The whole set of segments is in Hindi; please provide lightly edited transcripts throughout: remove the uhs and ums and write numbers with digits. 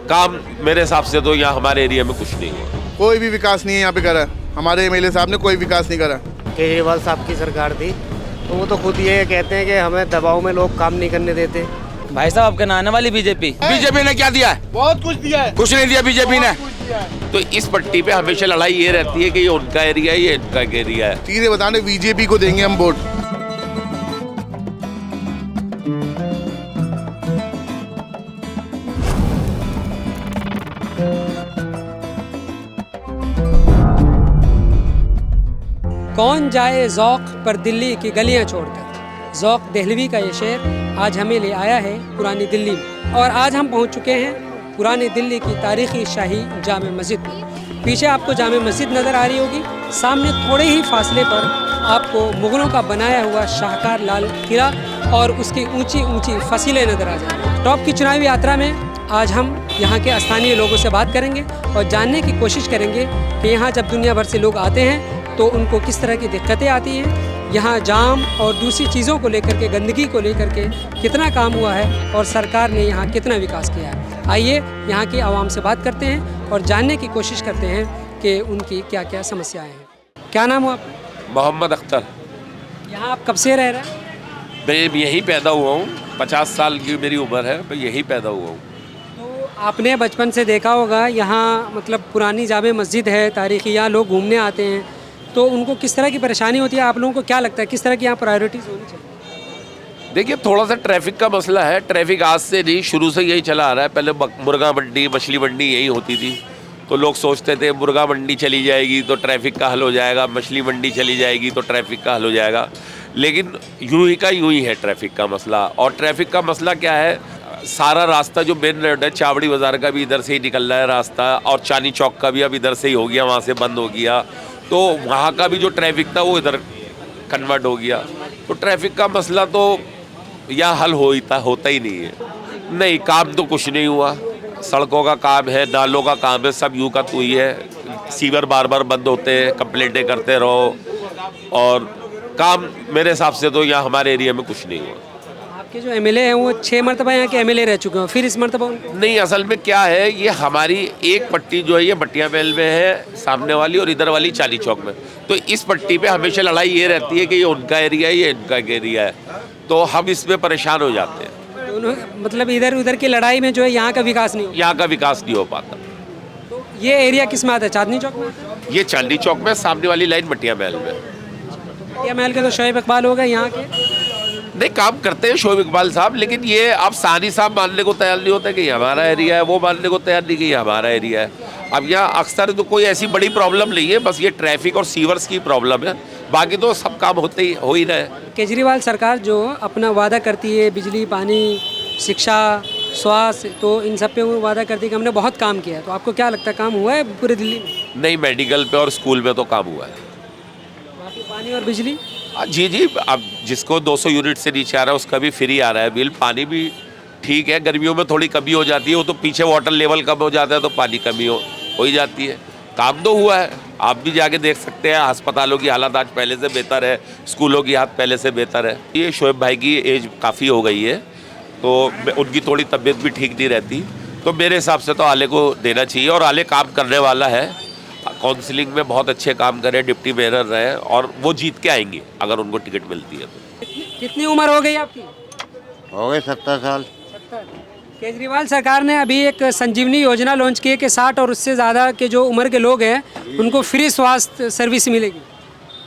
काम मेरे हिसाब से तो यहाँ हमारे एरिया में कुछ नहीं हुआ। कोई भी विकास नहीं है यहाँ पे करा। हमारे एमएलए साहब ने कोई विकास नहीं करा। केजरीवाल साहब की सरकार थी तो वो तो खुद ये कहते हैं कि हमें दबाव में लोग काम नहीं करने देते। भाई साहब आपके नाने वाली बीजेपी ने क्या दिया है? बहुत कुछ दिया है। कुछ नहीं दिया बीजेपी ने। तो इस पट्टी पे हमेशा लड़ाई ये रहती है कि ये उनका एरिया है, ये इनका एरिया है। सीधे बताने बीजेपी को देंगे हम वोट। कौन जाए ज़ौक़ पर दिल्ली की गलियां छोड़कर। ज़ौक़ दहलवी का ये शेर आज हमें ले आया है पुरानी दिल्ली में, और आज हम पहुंच चुके हैं पुरानी दिल्ली की तारीख़ी शाही जामे मस्जिद में। पीछे आपको जामे मस्जिद नज़र आ रही होगी, सामने थोड़े ही फासले पर आपको मुग़लों का बनाया हुआ शाहकार लाल किला और उसकी ऊंची ऊंची फसीलें नज़र आ जाएंगी। टॉप की चुनावी यात्रा में आज हम यहाँ के स्थानीय लोगों से बात करेंगे और जानने की कोशिश करेंगे कि यहाँ जब दुनिया भर से लोग आते हैं तो उनको किस तरह की दिक्कतें आती हैं, यहाँ जाम और दूसरी चीज़ों को लेकर के, गंदगी को लेकर के कितना काम हुआ है और सरकार ने यहाँ कितना विकास किया है। आइए यहाँ की आवाम से बात करते हैं और जानने की कोशिश करते हैं कि उनकी क्या क्या समस्याएं हैं। क्या नाम हुआ आपका? मोहम्मद अख्तर। यहाँ आप कब से रह रहे हैं? मैं यहीं पैदा हुआ हूँ, 50 साल की मेरी उम्र है, मैं यहीं पैदा हुआ हूँ। तो आपने बचपन से देखा होगा यहाँ मतलब पुरानी जामे मस्जिद है तारीख़ी, यहाँ लोग घूमने आते हैं, तो उनको किस तरह की परेशानी होती है? आप लोगों को क्या लगता है किस तरह की यहाँ प्रायोरिटीज़ होनी चाहिए? देखिए, थोड़ा सा ट्रैफिक का मसला है। ट्रैफिक आज से नहीं, शुरू से यही चला आ रहा है। पहले मुर्गा मंडी, मछली मंडी यही होती थी, तो लोग सोचते थे मुर्गा मंडी चली जाएगी तो ट्रैफिक का हल हो जाएगा, मछली मंडी चली जाएगी तो ट्रैफिक का हल हो जाएगा। लेकिन यूं ही का यूं ही है ट्रैफिक का मसला। और ट्रैफिक का मसला क्या है, सारा रास्ता जो मेन रोड है, चावड़ी बाज़ार का भी इधर से ही निकल रहा है रास्ता, और चांदनी चौक का भी अब इधर से ही हो गया, वहाँ से बंद हो गया, तो वहाँ का भी जो ट्रैफिक था वो इधर कन्वर्ट हो गया। तो ट्रैफिक का मसला तो यहाँ हल होता ही नहीं है। नहीं, काम तो कुछ नहीं हुआ। सड़कों का काम है, नालों का काम है, सब यूं का तू ही है। सीवर बार बार बंद होते हैं, कंप्लेंटें करते रहो, और काम मेरे हिसाब से तो यहाँ हमारे एरिया में कुछ नहीं हुआ। आपके जो एमएलए हैं वो 6 मरतबा यहाँ के एमएलए रह चुके हैं, फिर इस मरतबा उनको नहीं, असल में क्या है, ये हमारी एक पट्टी जो है ये भटिया महल में है सामने वाली, और इधर वाली चांदनी चौक में। तो इस पट्टी पे हमेशा लड़ाई ये रहती है कि ये उनका एरिया है, ये इनका एरिया है, तो हम इसमें परेशान हो जाते हैं। दोनों मतलब इधर उधर की लड़ाई में जो है यहाँ का विकास नहीं हो। यहाँ का विकास नहीं हो पाता। तो ये एरिया किस में आता है? चांदनी चौक में? ये चांदनी चौक में, सामने वाली लाइन भटिया महल में। भटिया महल के तो शोएब इकबाल हो गए यहाँ के। नहीं, काम करते हैं शोएब इकबाल साहब, लेकिन ये आप सानी साहब मानने को तैयार नहीं होते कि ये हमारा एरिया है, वो मानने को तैयार नहीं कि ये हमारा एरिया है। अब यहाँ अक्सर तो कोई ऐसी बड़ी प्रॉब्लम नहीं है, बस ये ट्रैफिक और सीवर्स की प्रॉब्लम है, बाकी तो सब काम हो ही रहे। केजरीवाल सरकार जो अपना वादा करती है, बिजली, पानी, शिक्षा, स्वास्थ्य, तो इन सब पे वो वादा करती है कि हमने बहुत काम किया है। तो आपको क्या लगता है काम हुआ है पूरी दिल्ली में? नहीं, मेडिकल पे और स्कूल में तो काम हुआ है। बाकी पानी और बिजली? जी जी, अब जिसको 200 यूनिट से नीचे आ रहा है उसका भी फ्री आ रहा है बिल। पानी भी ठीक है, गर्मियों में थोड़ी कमी हो जाती है, वो तो पीछे वाटर लेवल कम हो जाता है तो पानी कमी हो ही जाती है। काम तो हुआ है, आप भी जाके देख सकते हैं। अस्पतालों की हालत आज पहले से बेहतर है, स्कूलों की हालत पहले से बेहतर है। ये शोएब भाई की एज काफ़ी हो गई है, तो उनकी थोड़ी तबीयत भी ठीक नहीं रहती, तो मेरे हिसाब से तो आले को देना चाहिए। और आले काम करने वाला है, काउंसलिंग में बहुत अच्छे काम करे, डिप्टी मेयर रहे, और वो जीत के आएंगे अगर उनको टिकट मिलती है तो। कितनी उम्र हो गई आपकी? हो गए 70 साल। 70। केजरीवाल सरकार ने अभी एक संजीवनी योजना लॉन्च की है कि 60 और उससे ज़्यादा के जो उम्र के लोग हैं उनको फ्री स्वास्थ्य सर्विस मिलेगी।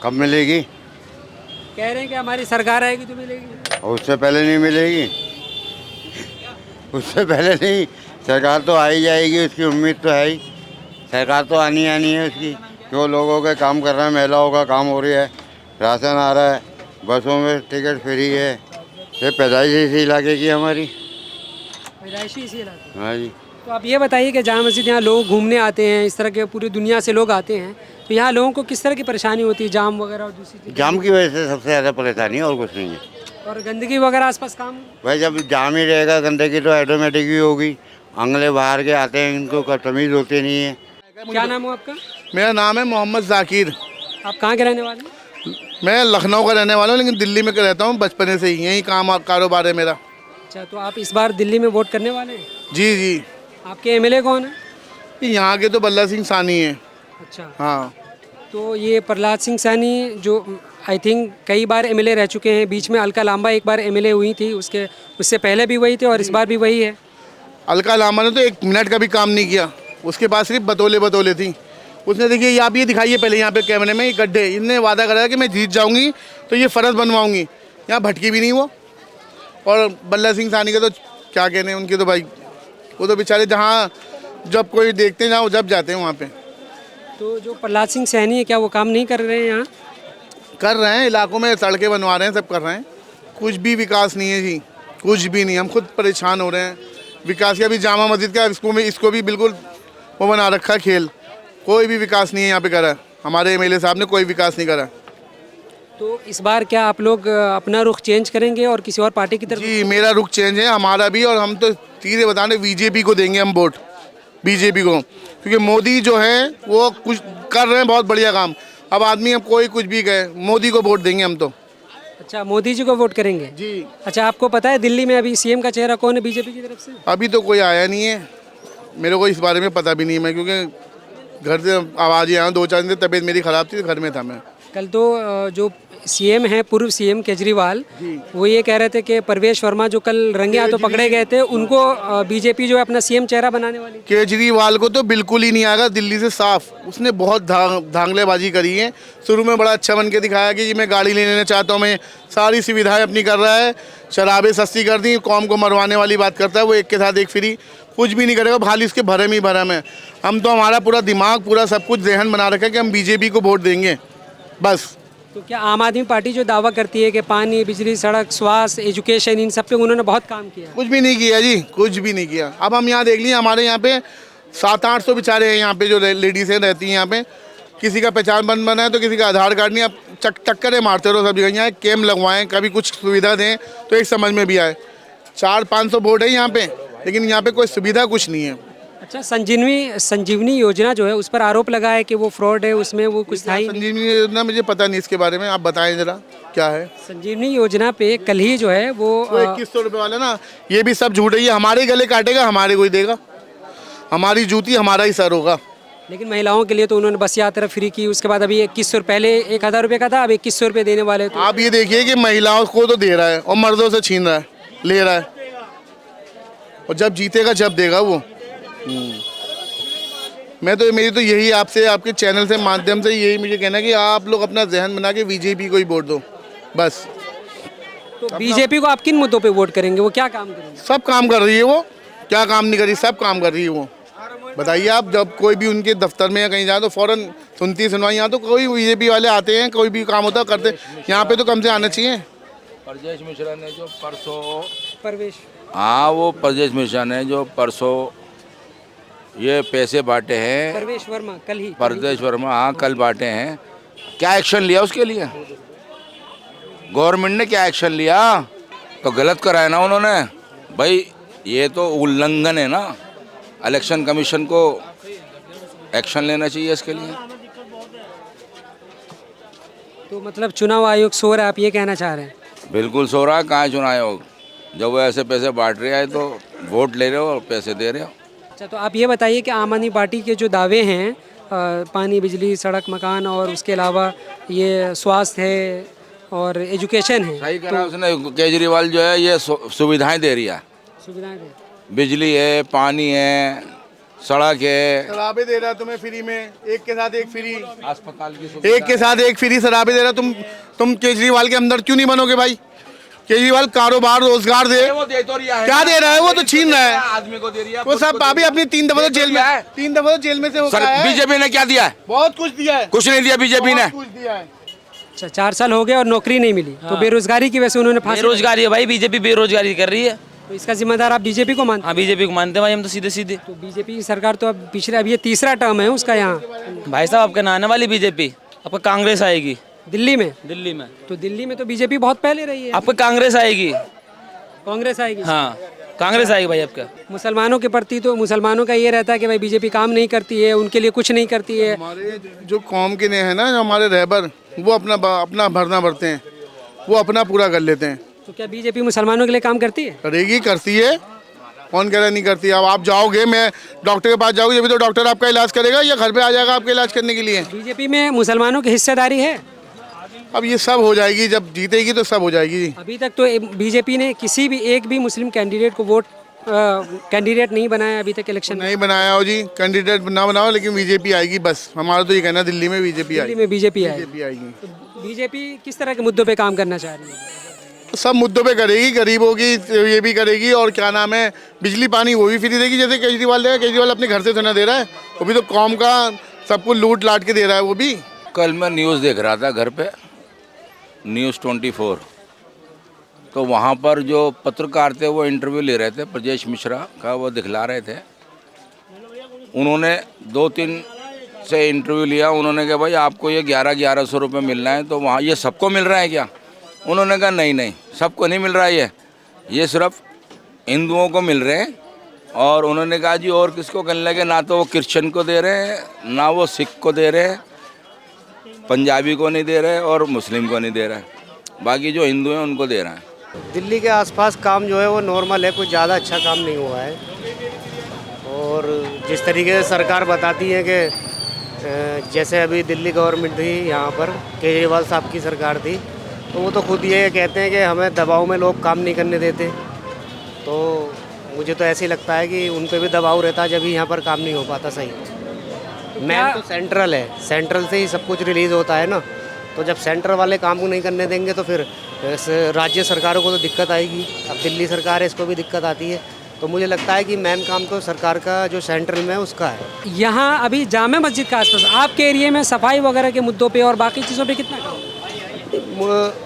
कब मिलेगी? कह रहे हैं कि हमारी सरकार आएगी तो मिलेगी। और उससे पहले नहीं मिलेगी? उससे पहले नहीं, सरकार तो आ ही जाएगी, उसकी उम्मीद तो है ही। सरकार तो आनी है उसकी, जो लोगों के काम कर रहे हैं, महिलाओं का काम हो रहा है, राशन आ रहा है, बसों में टिकट फ्री है। ये पैदाइश इसी इलाके की हमारी। पैदाइशी इसी इलाके? हाँ जी। तो आप ये बताइए कि जामा मस्जिद यहाँ लोग घूमने आते हैं, इस तरह के पूरी दुनिया से लोग आते हैं, तो यहाँ लोगों को किस तरह की परेशानी होती है? जाम वगैरह और दूसरी चीज़? जाम की वजह से सबसे ज़्यादा परेशानी है, और कुछ नहीं है। और गंदगी वगैरह आसपास काम? भाई जब जाम ही रहेगा, गंदगी तो ऑटोमेटिक ही होगी। अंगले बाहर के आते हैं, इनको तमीज़ होती नहीं है। क्या नाम हो आपका? मेरा नाम है मोहम्मद जाकिर। आप कहाँ के रहने वाले हैं? मैं लखनऊ का रहने वाला हूँ, लेकिन दिल्ली में रहता हूँ बचपन से ही, यही काम और कारोबार है मेरा। अच्छा, तो आप इस बार दिल्ली में वोट करने वाले हैं? जी जी। आपके एमएलए कौन है? यहाँ के तो बल्ला सिंह सानी है। अच्छा, हाँ, तो ये प्रहलाद सिंह सैनी जो आई थिंक कई बार एमएलए रह चुके हैं, बीच में अलका लांबा एक बार एमएलए हुई थी, उससे पहले भी वही थे और इस बार भी वही है। अलका लामा ने तो 1 मिनट का भी काम नहीं किया, उसके पास सिर्फ बतौले थी। उसने देखिए ये आप ये दिखाइए पहले यहाँ पे कैमरे में, ये गड्ढे, इनने वादा करा कि मैं जीत जाऊंगी तो ये फर्श बनवाऊंगी, यहाँ भटकी भी नहीं वो। और बल्ला सिंह सानी के तो क्या कहने उनके, तो भाई वो तो बेचारे जहाँ जब कोई देखते हैं जहाँ जब जाते हैं वहाँ पे। तो जो प्रहलाद सिंह सैनी है क्या वो काम नहीं कर रहे हैं यहाँ? कर रहे हैं, इलाकों में सड़कें बनवा रहे हैं, सब कर रहे हैं। कुछ भी विकास नहीं है जी, कुछ भी नहीं। हम खुद परेशान हो रहे हैं विकास का। भी जामा मस्जिद का इसको भी बिल्कुल वो बना रखा है खेल। कोई भी विकास नहीं है यहाँ पे करा। हमारे एमएलए साहब ने कोई विकास नहीं करा। तो इस बार क्या आप लोग अपना रुख चेंज करेंगे और किसी और पार्टी की तरफ? जी मेरा रुख चेंज है, हमारा भी। और हम तो सीधे बता रहे बीजेपी को देंगे हम वोट, बीजेपी को, क्योंकि मोदी जो है वो कुछ कर रहे हैं बहुत बढ़िया काम। अब आदमी अब कोई कुछ भी कहे, मोदी को वोट देंगे हम तो। अच्छा, मोदी जी को वोट करेंगे जी। अच्छा, आपको पता है दिल्ली में अभी सीएम का चेहरा कौन है बीजेपी की तरफ से? अभी तो कोई आया नहीं है, मेरे को इस बारे में पता भी नहीं है। मैं क्योंकि घर से आवाज़ ही आया, 2-4 दिन तबीयत मेरी ख़राब थी, घर में था मैं। कल तो जो सीएम है, पूर्व सीएम केजरीवाल, वो ये कह रहे थे कि परवेश वर्मा जो कल रंगे हाथों पकड़े गए थे, उनको बीजेपी जो है अपना सीएम चेहरा बनाने वाली। केजरीवाल को तो बिल्कुल ही नहीं आएगा दिल्ली से साफ। उसने बहुत धांगलेबाजी करी है। शुरू में बड़ा अच्छा बन के दिखाया कि जी मैं गाड़ी लेना चाहता हूँ, मैं सारी सुविधाएं अपनी कर रहा है, शराबें सस्ती कर दी, कौम को मरवाने वाली बात करता है वो, एक के साथ एक फ्री। कुछ भी नहीं करेगा, खाली इसके भरम ही भरम है। हम तो हमारा पूरा दिमाग, पूरा सब कुछ जहन बना रखा है कि हम बीजेपी को वोट देंगे बस। तो क्या आम आदमी पार्टी जो दावा करती है कि पानी, बिजली, सड़क, स्वास्थ्य, एजुकेशन, इन सब पे उन्होंने बहुत काम किया? कुछ भी नहीं किया जी, कुछ भी नहीं किया। अब हम यहाँ देख लीजिए, हमारे यहाँ पे 700-800 बेचारे हैं यहाँ पे जो लेडीज़ हैं रहती हैं यहाँ पे। किसी का पहचान बन बना है तो किसी का आधार कार्ड नहीं। अब टक्करे मारते रहो सब जगह। यहाँ कैम्प लगवाएं, कभी कुछ सुविधा दें तो एक समझ में भी आए। 400-500 बोर्ड है यहाँ पे, लेकिन यहाँ पे कोई सुविधा कुछ नहीं है। अच्छा, संजीवनी योजना जो है उस पर आरोप लगा है कि वो फ्रॉड है, उसमें वो कुछ था ही नहीं। संजीवनी योजना मुझे पता नहीं इसके बारे में, आप बताएं जरा क्या है। संजीवनी योजना पे कल ही जो है वो 2100 रुपये वाला ना, ये भी सब झूठ है। ये हमारे गले काटेगा, हमारे कोई देगा, हमारी जूती हमारा ही सर होगा। लेकिन महिलाओं के लिए तो उन्होंने बस यात्रा फ्री की, उसके बाद अभी 2100, पहले 1000 रुपये का था, अब 2100 रुपये देने वाले। तो आप ये देखिए कि महिलाओं को तो दे रहा है और मर्दों से छीन रहा है, ले रहा है, और जब जीतेगा जब देगा वो। मेरी तो यही आपसे, आपके चैनल से माध्यम से यही मुझे कहना है कि आप लोग अपना जहन बना के बीजेपी को ही वोट दो बस। तो बीजेपी को आप किन मुद्दों पे वोट करेंगे? वो क्या काम करेंगे? सब काम कर रही है वो, क्या काम नहीं कर रही, सब काम कर रही है वो। बताइए आप, जब कोई भी उनके दफ्तर में या कहीं जाए तो फौरन सुनती सुनवाई। यहाँ तो कोई बीजेपी वाले आते हैं, कोई भी काम होता है करते, यहाँ पे तो कम से आना चाहिए। परवेश मिश्रा ने जो परसों, परवेश, हाँ वो परवेश मिश्रा ने जो परसों ये पैसे बांटे हैं, परवेश वर्मा कल ही, परवेश वर्मा, हाँ कल बांटे हैं, क्या एक्शन लिया उसके लिए? गवर्नमेंट ने क्या एक्शन लिया? तो गलत कराया ना उन्होंने भाई, ये तो उल्लंघन है ना। इलेक्शन कमीशन को एक्शन लेना चाहिए इसके लिए। तो मतलब चुनाव आयोग सो रहा है, आप ये कहना चाह रहे हैं? बिल्कुल सो रहा है। कहाँ है चुनाव आयोग? जब वो ऐसे पैसे बांट रहे हैं तो वोट ले रहे हो और पैसे दे रहे हो। अच्छा, तो आप ये बताइए कि आम आदमी पार्टी के जो दावे हैं, पानी, बिजली, सड़क, मकान और उसके अलावा ये स्वास्थ्य है और एजुकेशन है, सही करा उसने। केजरीवाल जो है ये सुविधाएं दे रही है, सुविधाएं दे, बिजली है, पानी है, सड़क है, शराबें दे रहा है तुम्हें फ्री में, एक के साथ एक फ्री, अस्पताल की एक के साथ एक फ्री शराबें दे रहा। तुम केजरीवाल के अंदर क्यों नहीं बनोगे भाई? केजरीवाल कारोबार, रोजगार दे, वो दे तो रिया है। क्या दे रहा है? वो तो छीन रहा है आदमी को दे रही है वो सब। अभी अपनी 3 दफा तो जेल में है, 3 दफा तो जेल में से होकर आया है। बीजेपी ने क्या दिया है? बहुत कुछ दिया है, कुछ नहीं दिया बीजेपी ने। बहुत कुछ दिया है। अच्छा, 4 साल हो गए और नौकरी नहीं मिली, तो बेरोजगारी की वजह से उन्होंने फांसी। बेरोजगारी है भाई, बीजेपी बेरोजगारी कर रही है। तो इसका जिम्मेदार आप बीजेपी को मानते हैं? हाँ बीजेपी को मानते हैं भाई हम तो सीधे सीधे। तो बीजेपी की सरकार तो अब पिछले, अब ये तीसरा टर्म है उसका यहाँ। भाई साहब आपके आने वाली बीजेपी, आपका कांग्रेस आएगी दिल्ली में। दिल्ली में। तो दिल्ली में तो बीजेपी बहुत पहले रही है। आपका कांग्रेस आएगी। कांग्रेस आएगी? हाँ कांग्रेस आएगी भाई आपका। मुसलमानों के प्रति तो मुसलमानों का ये रहता है कि भाई बीजेपी काम नहीं करती है, उनके लिए कुछ नहीं करती है। हमारे जो कौम के ने है ना, जो हमारे रहबर, वो अपना भरना भरते हैं, वो अपना पूरा कर लेते हैं। तो क्या बीजेपी मुसलमानों के लिए काम करती है? करेगी, करती है। कौन कह रहा नहीं करती। अब आप जाओगे, मैं डॉक्टर के पास जाओगे जब तो डॉक्टर आपका इलाज करेगा या घर पे आ जाएगा आपका इलाज करने के लिए। बीजेपी में मुसलमानों की हिस्सेदारी है। अब ये सब हो जाएगी, जब जीतेगी तो सब हो जाएगी जी। अभी तक तो बीजेपी ने किसी भी एक भी मुस्लिम कैंडिडेट को कैंडिडेट नहीं बनाया अभी तक इलेक्शन में। नहीं बनाया हो जी, कैंडिडेट ना बनाओ, लेकिन बीजेपी आएगी बस। हमारा तो ये कहना है दिल्ली में बीजेपी दिल्ली आएगी। में बीजेपी है। बीजेपी आएगी। बीजेपी किस तरह के मुद्दों पे काम करना चाह रही है? सब मुद्दों पे करेगी, गरीबों की ये भी करेगी, और क्या नाम है, बिजली पानी वो भी फ्री देगी जैसे केजरीवाल देगा। केजरीवाल अपने घर से तो ना दे रहा है, वो भी तो कौम का सबको लूट लाट के दे रहा है वो भी। कल मैं न्यूज़ देख रहा था घर पे, न्यूज़ 24, तो वहाँ पर जो पत्रकार थे वो इंटरव्यू ले रहे थे, ब्रजेश मिश्रा का वो दिखला रहे थे। उन्होंने 2-3 से इंटरव्यू लिया। उन्होंने कहा भाई आपको ये 1100 रुपये मिलना है, तो वहाँ ये सबको मिल रहा है क्या? उन्होंने कहा नहीं सबको नहीं मिल रहा है, ये सिर्फ हिंदुओं को मिल रहे हैं। और उन्होंने कहा जी और किसको करने लगे, ना तो वो क्रिश्चियन को दे रहे हैं, ना वो सिख को दे रहे हैं, पंजाबी को नहीं दे रहे और मुस्लिम को नहीं दे रहे, बाकी जो हिंदू हैं उनको दे रहे हैं। दिल्ली के आसपास काम जो है वो नॉर्मल है, कुछ ज़्यादा अच्छा काम नहीं हुआ है। और जिस तरीके से सरकार बताती है कि जैसे अभी दिल्ली गवर्नमेंट थी, यहाँ पर केजरीवाल साहब की सरकार थी, तो वो तो खुद ये कहते हैं कि हमें दबाव में लोग काम नहीं करने देते। तो मुझे तो ऐसे ही लगता है कि उन पर भी दबाव रहता है, जब भी यहाँ पर काम नहीं हो पाता सही। मेन तो सेंट्रल है, सेंट्रल से ही सब कुछ रिलीज़ होता है ना। तो जब सेंटर वाले काम को नहीं करने देंगे तो फिर राज्य सरकारों को तो दिक्कत आएगी। अब दिल्ली सरकार है, इसको भी दिक्कत आती है। तो मुझे लगता है कि मेन काम तो सरकार का जो सेंट्रल में है उसका है। यहाँ अभी जामा मस्जिद के आसपास आपके एरिया में सफाई वगैरह के मुद्दों पे और बाकी चीज़ों पे कितना काम?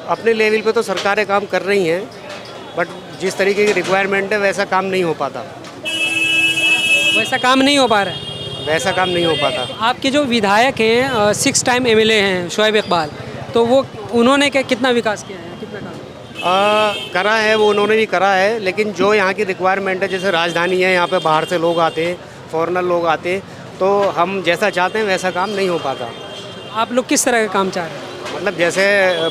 अपने लेवल पे तो सरकारें काम कर रही हैं, बट जिस तरीके की रिक्वायरमेंट है वैसा काम नहीं हो पाता। वैसा काम नहीं हो पा रहा है। वैसा काम नहीं हो पाता। आपके जो विधायक हैं 6 टाइम एमएलए हैं शोएब इकबाल, तो वो उन्होंने कितना विकास किया है, कितना काम करा है वो उन्होंने भी करा है, लेकिन जो यहाँ की रिक्वायरमेंट है, जैसे राजधानी है, यहाँ पे बाहर से लोग आते हैं, फॉरेनर लोग आते हैं, तो हम जैसा चाहते हैं वैसा काम नहीं हो पाता। आप लोग किस तरह का काम चाह रहे हैं? मतलब जैसे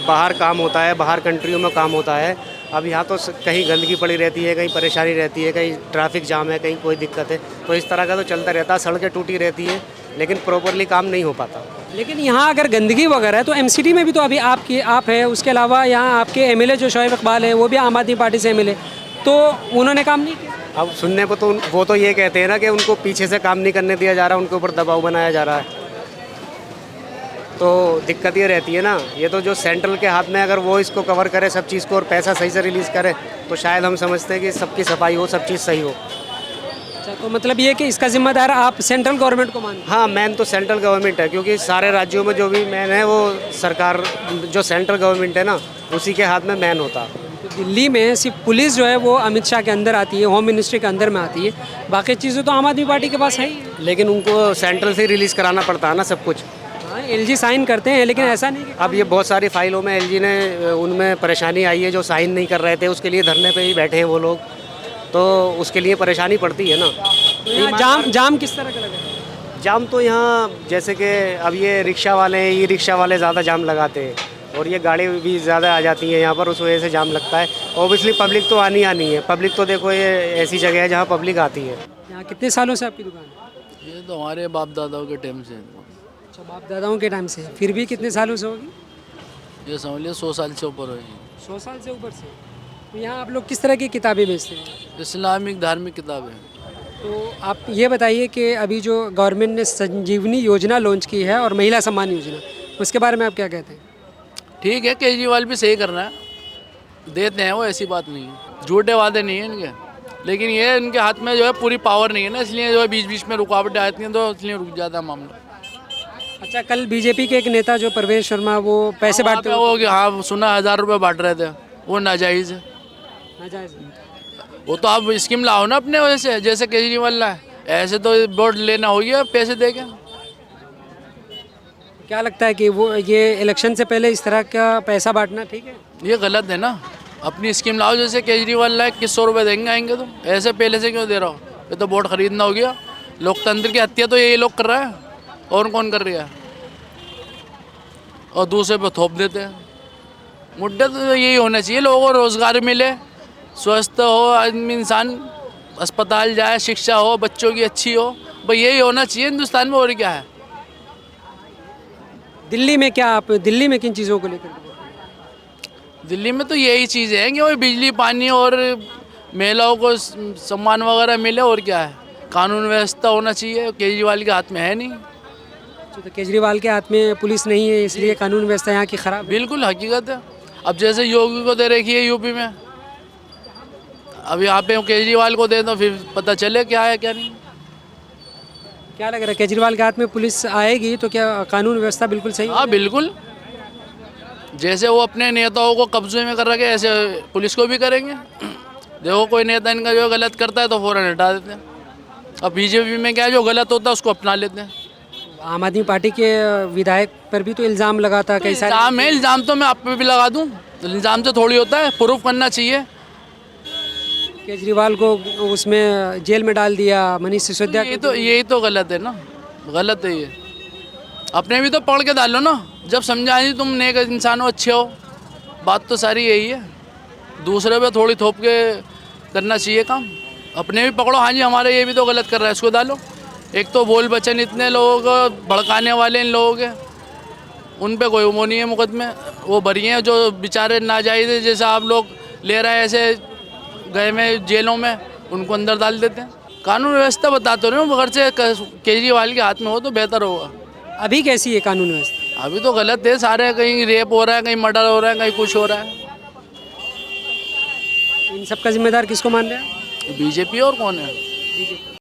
बाहर काम होता है, बाहर कंट्रियों में काम होता है, अब यहाँ तो कहीं गंदगी पड़ी रहती है, कहीं परेशानी रहती है, कहीं ट्रैफिक जाम है, कहीं कोई दिक्कत है, तो इस तरह का तो चलता रहता है। सड़कें टूटी रहती है, लेकिन प्रॉपरली काम नहीं हो पाता। लेकिन यहाँ अगर गंदगी वगैरह है तो एमसीडी में भी तो अभी आप है, उसके अलावा यहाँ आपके एमएलए जो शोएब इकबाल है वो भी आम आदमी पार्टी से एमएलए, तो उन्होंने काम नहीं किया। अब सुनने पर तो वो तो ये कहते हैं ना कि उनको पीछे से काम नहीं करने दिया जा रहा, उनके ऊपर दबाव बनाया जा रहा है। तो दिक्कत ये रहती है ना, ये तो जो सेंट्रल के हाथ में, अगर वो इसको कवर करे सब चीज़ को और पैसा सही से रिलीज़ करे, तो शायद हम समझते हैं कि सबकी सफाई हो, सब चीज़ सही हो। अच्छा, तो मतलब ये कि इसका जिम्मेदार आप सेंट्रल गवर्नमेंट को मानते हैं? हाँ, मेन तो सेंट्रल गवर्नमेंट है, क्योंकि सारे राज्यों में जो भी मेन है वो सरकार, जो सेंट्रल गवर्नमेंट है ना, उसी के हाथ में मेन होता है। तो दिल्ली में सिर्फ पुलिस जो है वो अमित शाह के अंदर आती है, होम मिनिस्ट्री के अंदर में आती है, बाकी चीज़ें तो आम आदमी पार्टी के पास है ही। लेकिन उनको सेंट्रल से रिलीज़ कराना पड़ता है ना सब कुछ। हाँ, एलजी साइन करते हैं, लेकिन ऐसा नहीं कि अब ये बहुत सारी फाइलों में एलजी ने, उनमें परेशानी आई है, जो साइन नहीं कर रहे थे, उसके लिए धरने पे ही बैठे हैं वो लोग, तो उसके लिए परेशानी पड़ती है ना। तो यहाँ जाम किस तरह का लगा? जाम तो यहाँ जैसे कि अब ये रिक्शा वाले हैं, ई रिक्शा वाले ज़्यादा जाम लगाते हैं, और ये गाड़ी भी ज़्यादा आ जाती है यहाँ पर, उस वजह से जाम लगता है। ऑब्वियसली पब्लिक तो आनी है, पब्लिक तो देखो ये ऐसी जगह है जहाँ पब्लिक आती है। यहाँ कितने सालों से आपकी दुकान है? ये तो हमारे बाप दादाओं के टाइम से। अच्छा, बाप दादाओं के टाइम से, फिर भी कितने सालों से होगी? ये समझ लिया 100 साल से ऊपर होगी। 100 साल से ऊपर से। तो यहाँ आप लोग किस तरह की किताबें बेचते हैं? इस्लामिक धार्मिक किताबें। तो आप ये बताइए कि अभी जो गवर्नमेंट ने संजीवनी योजना लॉन्च की है और महिला सम्मान योजना, उसके बारे में आप क्या कहते हैं? ठीक है, केजरीवाल भी सही कर रहा है, देते हैं वो, ऐसी बात नहीं है, झूठे वादे नहीं है इनके, लेकिन ये इनके हाथ में जो है पूरी पावर नहीं है ना, इसलिए जो है बीच बीच में रुकावटें आती हैं, तो इसलिए रुक जाता है मामला। अच्छा, कल बीजेपी के एक नेता जो परवेश शर्मा वो पैसे बांटते हो गया, हाँ सुना 1000 रुपये बांट रहे थे, वो नाजायज़ है। नाजायज़ है। वो तो आप स्कीम लाओ ना अपने वजह से, जैसे केजरीवाल लाए, ऐसे तो वोट लेना हो गया पैसे दे के। क्या लगता है कि वो ये इलेक्शन से पहले इस तरह का पैसा बांटना ठीक है? ये गलत है ना, अपनी स्कीम लाओ, जैसे केजरीवाल लाए 100 रुपये देंगे आएंगे, तो ऐसे पहले से क्यों दे रहा हो? ये तो वोट खरीदना हो गया। लोकतंत्र की हत्या तो ये लोग कर रहा है, और कौन कर रहा है? और दूसरे पे थोप देते हैं। मुद्दे तो यही होना चाहिए, लोगों को रोज़गार मिले, स्वस्थ हो आदमी इंसान, अस्पताल जाए, शिक्षा हो, बच्चों की अच्छी हो, भाई यही होना चाहिए हिंदुस्तान में, और क्या है। दिल्ली में क्या आप दिल्ली में किन चीज़ों को लेकर के? दिल्ली में तो यही चीज़ें हैं कि वही बिजली, पानी और महिलाओं को सम्मान वगैरह मिले, और क्या है। कानून व्यवस्था होना चाहिए, केजरीवाल के हाथ में है नहीं। तो केजरीवाल के हाथ में पुलिस नहीं है, इसलिए कानून व्यवस्था यहाँ की खराब है। बिल्कुल हकीकत है। अब जैसे योगी को दे रखी है यूपी में, अब यहाँ पे केजरीवाल को दे दो, फिर पता चले क्या है क्या नहीं। क्या लग रहा है केजरीवाल के हाथ में पुलिस आएगी तो क्या कानून व्यवस्था बिल्कुल सही हाँ बिल्कुल, जैसे वो अपने नेताओं को कब्जे में कर रखे ऐसे पुलिस को भी करेंगे। देखो कोई नेता इनका जो गलत करता है तो फौरन हटा देते हैं। अब बीजेपी में क्या है, जो गलत होता है उसको अपना लेते हैं। आम आदमी पार्टी के विधायक पर भी तो इल्ज़ाम लगा था कई सारे। इल्ज़ाम है, इल्ज़ाम तो मैं आप पे भी लगा दूँ, इल्ज़ाम से थोड़ी होता है, प्रूफ करना चाहिए। केजरीवाल को उसमें जेल में डाल दिया, मनीष सिसोदिया यही तो गलत है ना, गलत है ये। अपने भी तो पढ़ के डालो ना, जब समझा नहीं तुम नेक इंसान हो, अच्छे हो, बात तो सारी यही है। दूसरे पे थोड़ी थोप के करना चाहिए काम, अपने भी पकड़ो। हाँ जी हमारे ये भी तो गलत कर रहा है, इसको डालो। एक तो बोल बचन इतने लोगों को भड़काने वाले इन लोगों के, उन पे कोई वो नहीं है मुकदमे, वो बरी हैं। जो बेचारे नाजायज़ जैसे आप लोग ले रहे हैं ऐसे गए में जेलों में, उनको अंदर डाल देते हैं। कानून व्यवस्था बताते रहे हो, मगर से केजरीवाल के हाथ में हो तो बेहतर होगा। अभी कैसी है कानून व्यवस्था? अभी तो गलत है सारे, कहीं रेप हो रहा है, कहीं मर्डर हो रहा है, कहीं कुछ हो रहा है। इन सब का जिम्मेदार किसको मान रहे हैं? बीजेपी और कौन है? बीजेपी।